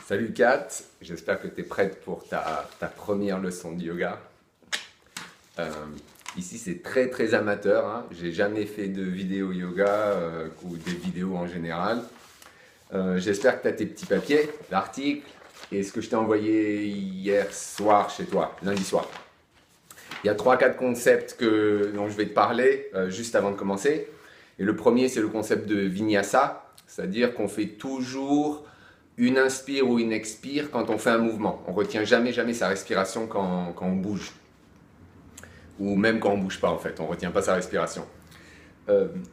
Salut Kat, j'espère que tu es prête pour ta première leçon de yoga. Euh, Ici c'est très amateur, hein. J'ai jamais fait de vidéo yoga ou des vidéos en général. J'espère que tu as tes petits papiers, l'article et ce que je t'ai envoyé hier soir chez toi, lundi soir. Il y a 3-4 concepts dont je vais te parler juste avant de commencer. Et le premier c'est le concept de vinyasa, c'est-à-dire qu'on fait toujours une inspire ou une expire quand on fait un mouvement. On ne retient jamais sa respiration quand on bouge. Ou même quand on ne bouge pas en fait, on ne retient pas sa respiration.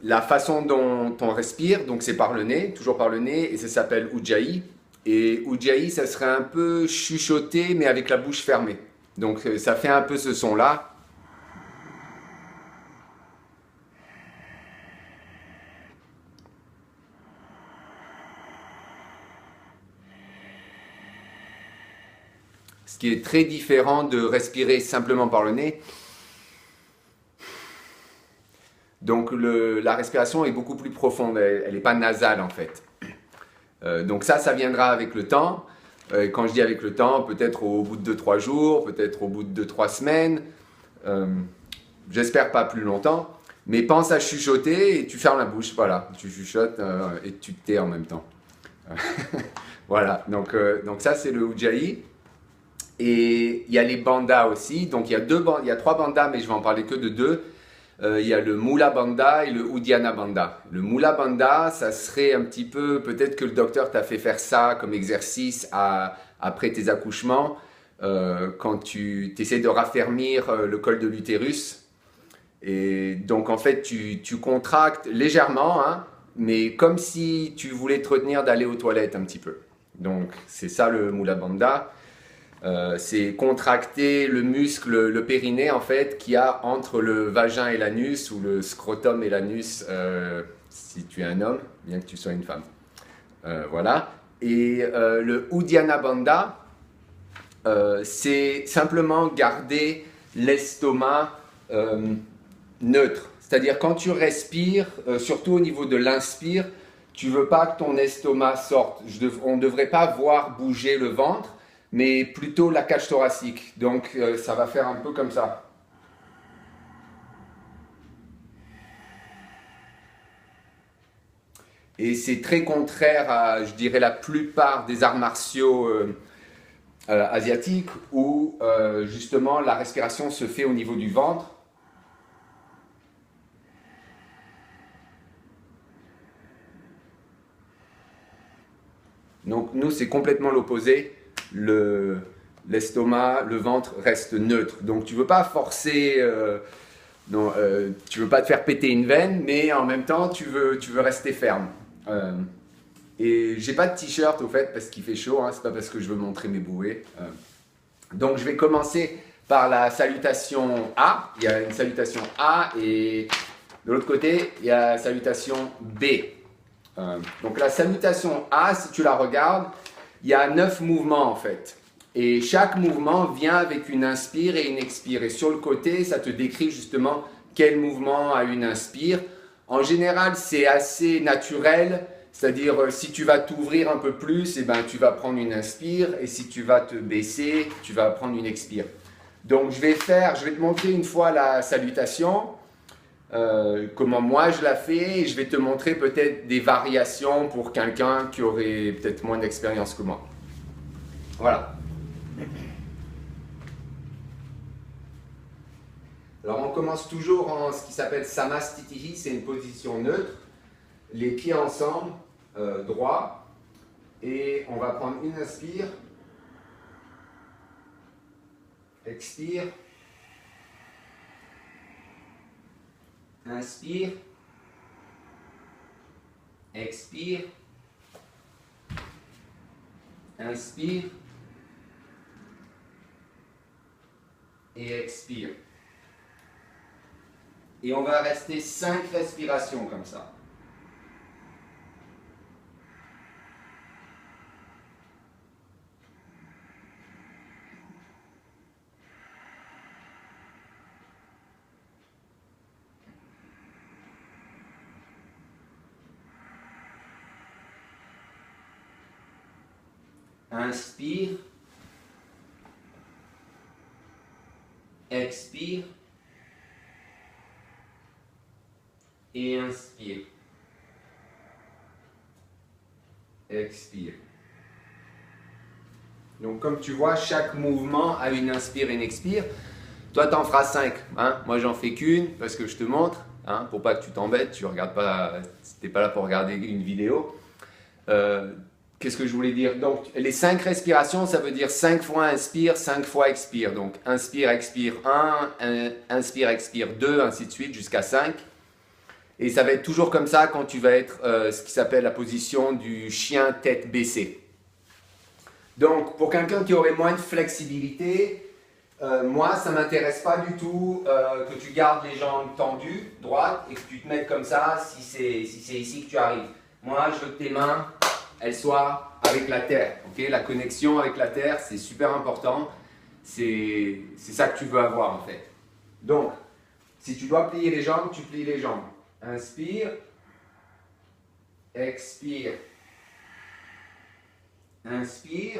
La façon dont on respire, donc c'est par le nez, toujours par le nez, et ça s'appelle Ujjayi. Et Ujjayi, ça serait un peu chuchoté, mais avec la bouche fermée. Donc ça fait un peu ce son-là. Ce qui est très différent de respirer simplement par le nez. Donc la respiration est beaucoup plus profonde, elle n'est pas nasale en fait. Donc ça viendra avec le temps. Quand je dis avec le temps, peut-être au bout de 2-3 jours, peut-être au bout de 2-3 semaines. J'espère pas plus longtemps. Mais pense à chuchoter et tu fermes la bouche, voilà. Tu chuchotes et tu te tais en même temps. Voilà, donc ça c'est le Ujjayi. Et il y a les bandhas aussi. Donc il y a 3 bandhas, mais je vais en parler que de 2. Il y a le Mula Bandha et le Uddiyana Bandha. Le Mula Bandha, ça serait un petit peu, peut-être que le docteur t'a fait faire ça comme exercice après tes accouchements, quand tu essaies de raffermir le col de l'utérus. Et donc en fait, tu contractes légèrement, hein, mais comme si tu voulais te retenir d'aller aux toilettes un petit peu. Donc c'est ça le Mula Bandha. C'est contracter le muscle, le périnée en fait, qu'il y a entre le vagin et l'anus, ou le scrotum et l'anus, si tu es un homme, bien que tu sois une femme. Voilà. Et le Uddiyana Bandha, c'est simplement garder l'estomac neutre. C'est-à-dire quand tu respires, surtout au niveau de l'inspire, tu veux pas que ton estomac sorte. On ne devrait pas voir bouger le ventre, mais plutôt la cage thoracique. Donc ça va faire un peu comme ça. Et c'est très contraire à, je dirais, la plupart des arts martiaux asiatiques où justement la respiration se fait au niveau du ventre. Donc nous c'est complètement l'opposé. L'estomac, le ventre reste neutre. Donc tu ne veux pas forcer, tu veux pas te faire péter une veine, mais en même temps tu veux rester ferme. Et j'ai pas de t-shirt au fait parce qu'il fait chaud, hein, c'est pas parce que je veux montrer mes bouées. Donc je vais commencer par la salutation A. Il y a une salutation A et de l'autre côté il y a la salutation B. Donc la salutation A, si tu la regardes, il y a 9 mouvements en fait. Et chaque mouvement vient avec une inspire et une expire. Et sur le côté, ça te décrit justement quel mouvement a une inspire. En général, c'est assez naturel. C'est-à-dire, si tu vas t'ouvrir un peu plus, eh ben, tu vas prendre une inspire. Et si tu vas te baisser, tu vas prendre une expire. Donc, je vais te montrer une fois la salutation. Comment moi je la fais, et je vais te montrer peut-être des variations pour quelqu'un qui aurait peut-être moins d'expérience que moi. Voilà. Alors on commence toujours en ce qui s'appelle Samastitihi, c'est une position neutre, les pieds ensemble, droit, et on va prendre une inspire, expire, inspire, expire, inspire et expire. Et on va rester 5 respirations comme ça. inspire, expire et inspire, expire. Donc comme tu vois, chaque mouvement a une inspire et une expire. Toi, tu en feras 5. Hein? Moi, j'en fais qu'une parce que je te montre. Hein? Pour pas que tu t'embêtes, tu regardes pas, t'es pas là pour regarder une vidéo. Qu'est-ce que je voulais dire? Donc, les 5 respirations, ça veut dire 5 fois inspire, 5 fois expire. Donc, inspire, expire 1, inspire, expire 2, ainsi de suite, jusqu'à 5. Et ça va être toujours comme ça quand tu vas être ce qui s'appelle la position du chien tête baissée. Donc, pour quelqu'un qui aurait moins de flexibilité, moi, ça ne m'intéresse pas du tout que tu gardes les jambes tendues, droites, et que tu te mettes comme ça si c'est ici que tu arrives. Moi, je veux que tes mains, elles soient avec la terre. Okay? La connexion avec la terre, c'est super important. C'est ça que tu veux avoir en fait. Donc, si tu dois plier les jambes, tu plies les jambes. Inspire, expire, inspire.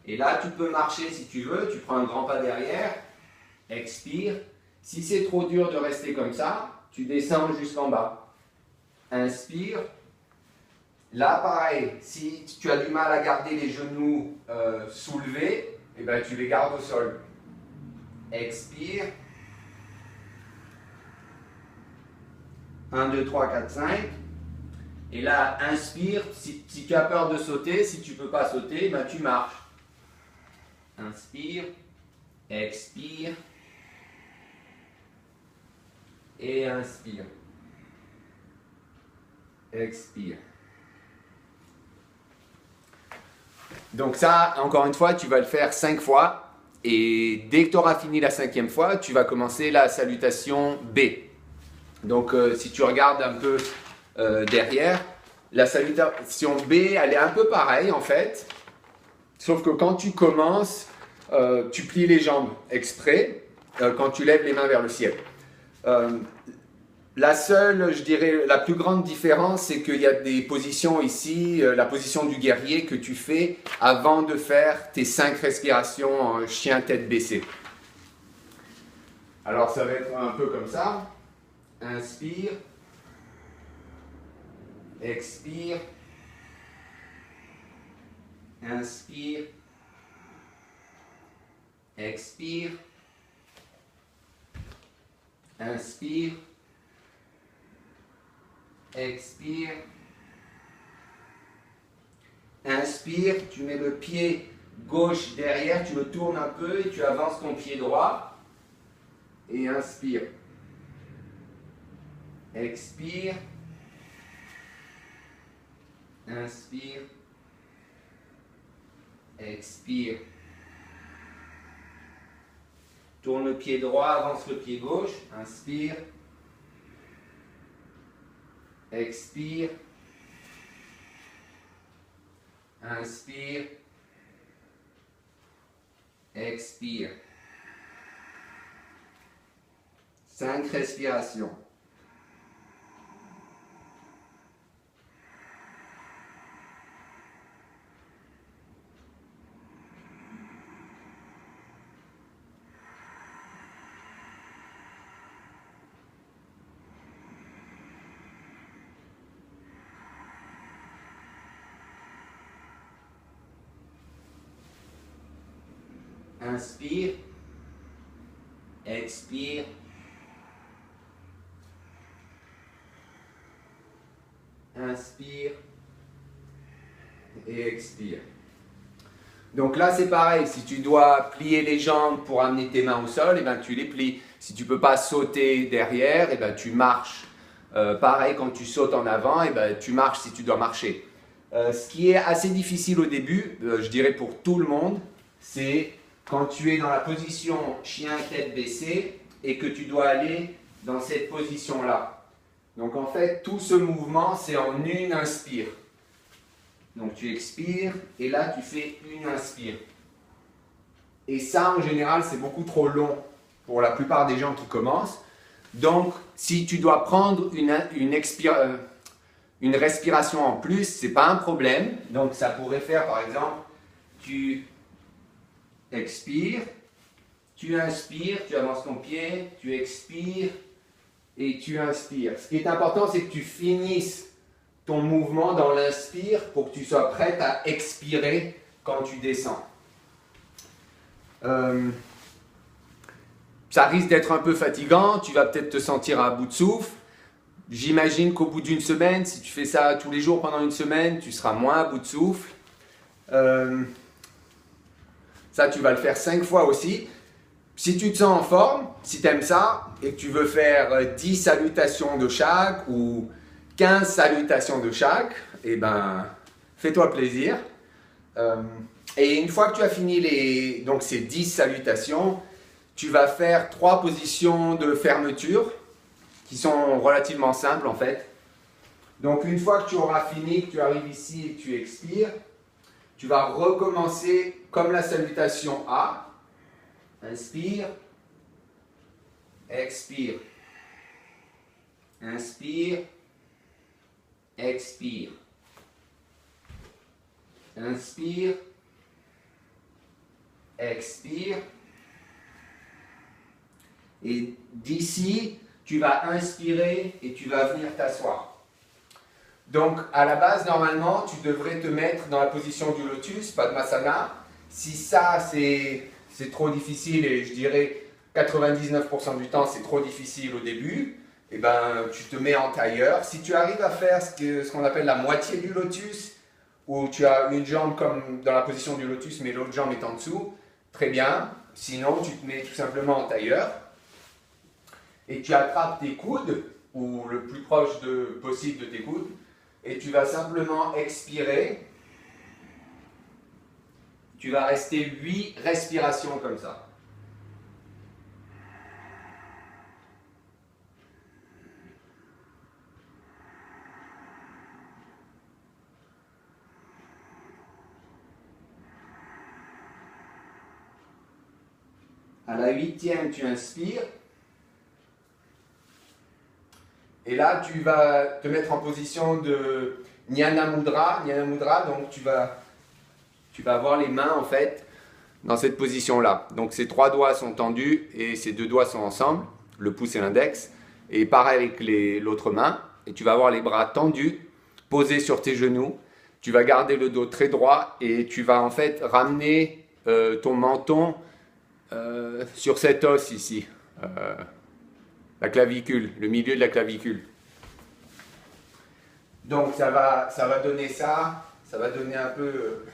Et là, tu peux marcher si tu veux, tu prends un grand pas derrière, expire. Si c'est trop dur de rester comme ça, tu descends jusqu'en bas. Inspire. Là, pareil, si tu as du mal à garder les genoux soulevés, eh ben, tu les gardes au sol. Expire. 1, 2, 3, 4, 5. Et là, inspire. Si tu as peur de sauter, si tu ne peux pas sauter, ben, tu marches. Inspire, expire et inspire. Expire. Donc ça, encore une fois, tu vas le faire 5 fois. Et dès que tu auras fini la 5e fois, tu vas commencer la salutation B. Donc si tu regardes un peu derrière, la salutation B, elle est un peu pareille en fait. Sauf que quand tu commences, tu plies les jambes exprès quand tu lèves les mains vers le ciel. La seule, je dirais, la plus grande différence, c'est qu'il y a des positions ici, la position du guerrier que tu fais avant de faire tes 5 respirations en chien tête baissée. Alors ça va être un peu comme ça. Inspire, expire, inspire, expire, inspire, expire, inspire, tu mets le pied gauche derrière, tu le tournes un peu et tu avances ton pied droit et inspire, expire, inspire, expire. Tourne le pied droit, avance le pied gauche, inspire, expire, inspire, expire. 5 respirations. Inspire, expire, inspire et expire. Donc là c'est pareil, si tu dois plier les jambes pour amener tes mains au sol, eh ben, tu les plies. Si tu ne peux pas sauter derrière, eh ben, tu marches. Pareil quand tu sautes en avant, eh ben, tu marches si tu dois marcher. Ce qui est assez difficile au début, je dirais pour tout le monde, c'est quand tu es dans la position chien tête baissée et que tu dois aller dans cette position-là. Donc en fait, tout ce mouvement, c'est en une inspire. Donc tu expires et là tu fais une inspire. Et ça, en général, c'est beaucoup trop long pour la plupart des gens qui commencent. Donc, si tu dois prendre une respiration en plus, c'est pas un problème. Donc ça pourrait faire par exemple, tu expires, tu inspires, tu avances ton pied, tu expires et tu inspires. Ce qui est important, c'est que tu finisses ton mouvement dans l'inspire pour que tu sois prête à expirer quand tu descends. Ça risque d'être un peu fatigant, tu vas peut-être te sentir à bout de souffle. J'imagine qu'au bout d'une semaine, si tu fais ça tous les jours pendant une semaine, tu seras moins à bout de souffle. Ça, tu vas le faire 5 fois aussi. Si tu te sens en forme, si tu aimes ça, et que tu veux faire 10 salutations de chaque ou 15 salutations de chaque, eh ben, fais-toi plaisir. Et une fois que tu as fini donc ces 10 salutations, tu vas faire 3 positions de fermeture qui sont relativement simples en fait. Donc une fois que tu auras fini, que tu arrives ici et que tu expires, tu vas recommencer comme la salutation A. Inspire, expire. Inspire, expire. Inspire, expire. Et d'ici, tu vas inspirer et tu vas venir t'asseoir. Donc, à la base, normalement, tu devrais te mettre dans la position du lotus, Padmasana. Si ça, c'est trop difficile, et je dirais 99% du temps, c'est trop difficile au début, eh ben, tu te mets en tailleur. Si tu arrives à faire ce qu'on appelle la moitié du lotus, où tu as une jambe comme dans la position du lotus, mais l'autre jambe est en dessous, très bien. Sinon, tu te mets tout simplement en tailleur. Et tu attrapes tes coudes, ou le plus proche possible de tes coudes, et tu vas simplement expirer. Tu vas rester 8 respirations comme ça. À la 8e, tu inspires. Et là, tu vas te mettre en position de Jnana Mudra. Jnana Mudra, donc tu vas avoir les mains en fait dans cette position-là. Donc ces 3 doigts sont tendus et ces 2 doigts sont ensemble, le pouce et l'index. Et pareil avec l'autre main. Et tu vas avoir les bras tendus, posés sur tes genoux. Tu vas garder le dos très droit et tu vas en fait ramener ton menton sur cet os ici. La clavicule, le milieu de la clavicule. Donc ça va donner ça va donner un peu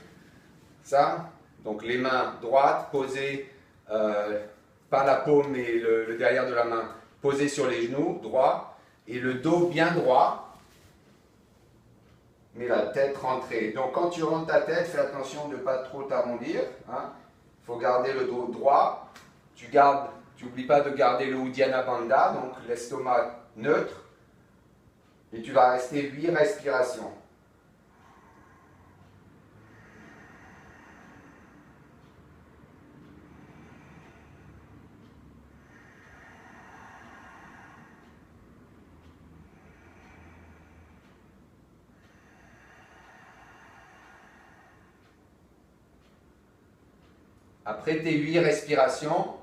ça. Donc les mains droites posées, pas la paume mais le derrière de la main, posées sur les genoux, droit, et le dos bien droit, mais la tête rentrée. Donc quand tu rentres ta tête, fais attention de ne pas trop t'arrondir. Hein. Il faut garder le dos droit. Tu n'oublies pas de garder le Uddiyana Bandha, donc l'estomac neutre. Et tu vas rester 8 respirations. Après tes 8 respirations,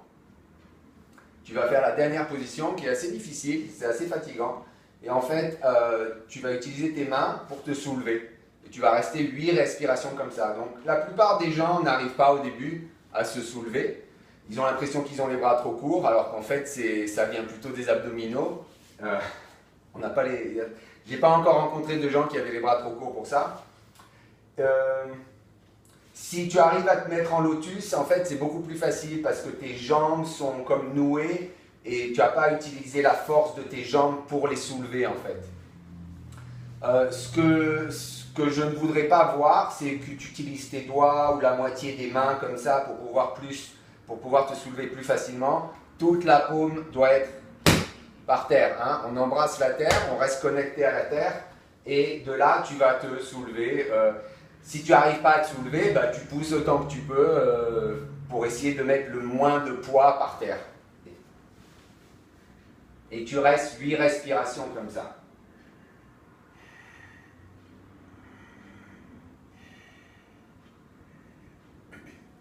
tu vas faire la dernière position qui est assez difficile, c'est assez fatigant. Et en fait, tu vas utiliser tes mains pour te soulever. Et tu vas rester 8 respirations comme ça. Donc la plupart des gens n'arrivent pas au début à se soulever. Ils ont l'impression qu'ils ont les bras trop courts, alors qu'en fait, ça vient plutôt des abdominaux. J'ai pas encore rencontré de gens qui avaient les bras trop courts pour ça. Si tu arrives à te mettre en lotus, en fait, c'est beaucoup plus facile parce que tes jambes sont comme nouées et tu n'as pas à utiliser la force de tes jambes pour les soulever, en fait. Ce que je ne voudrais pas voir, c'est que tu utilises tes doigts ou la moitié des mains comme ça pour pouvoir te soulever plus facilement. Toute la paume doit être par terre. Hein. On embrasse la terre, on reste connecté à la terre et de là, tu vas te soulever. Si tu n'arrives pas à te soulever, bah, tu pousses autant que tu peux pour essayer de mettre le moins de poids par terre. Et tu restes 8 respirations comme ça.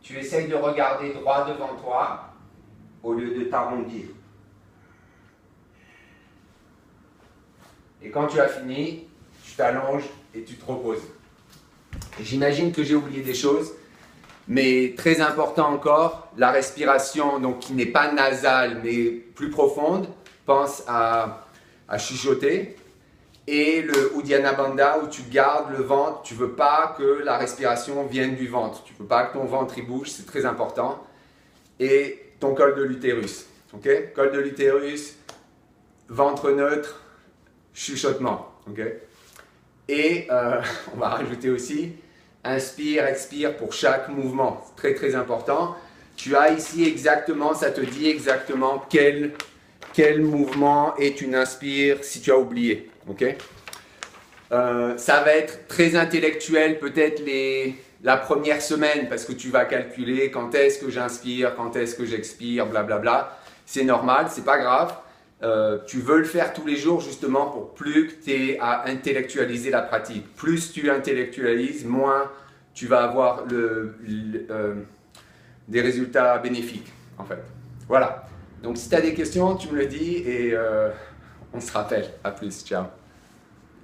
tu essayes de regarder droit devant toi au lieu de t'arrondir. Et quand tu as fini, tu t'allonges et tu te reposes. J'imagine que j'ai oublié des choses, mais très important encore, la respiration donc, qui n'est pas nasale mais plus profonde, pense à chuchoter. Et le Uddiyana Bandha où tu gardes le ventre, tu ne veux pas que la respiration vienne du ventre, tu ne veux pas que ton ventre il bouge, c'est très important. Et ton col de l'utérus, ok? Col de l'utérus, ventre neutre, chuchotement, ok? Et on va rajouter aussi, inspire, expire pour chaque mouvement, c'est très très important. Tu as ici exactement, ça te dit exactement quel mouvement et tu n'inspires si tu as oublié. Okay. Ça va être très intellectuel peut-être la première semaine parce que tu vas calculer quand est-ce que j'inspire, quand est-ce que j'expire, blablabla. C'est normal, c'est pas grave. Tu veux le faire tous les jours justement pour plus que tu aies à intellectualiser la pratique. Plus tu intellectualises, moins tu vas avoir des résultats bénéfiques en fait. Voilà. Donc si tu as des questions, tu me le dis et on se rappelle. À plus, ciao.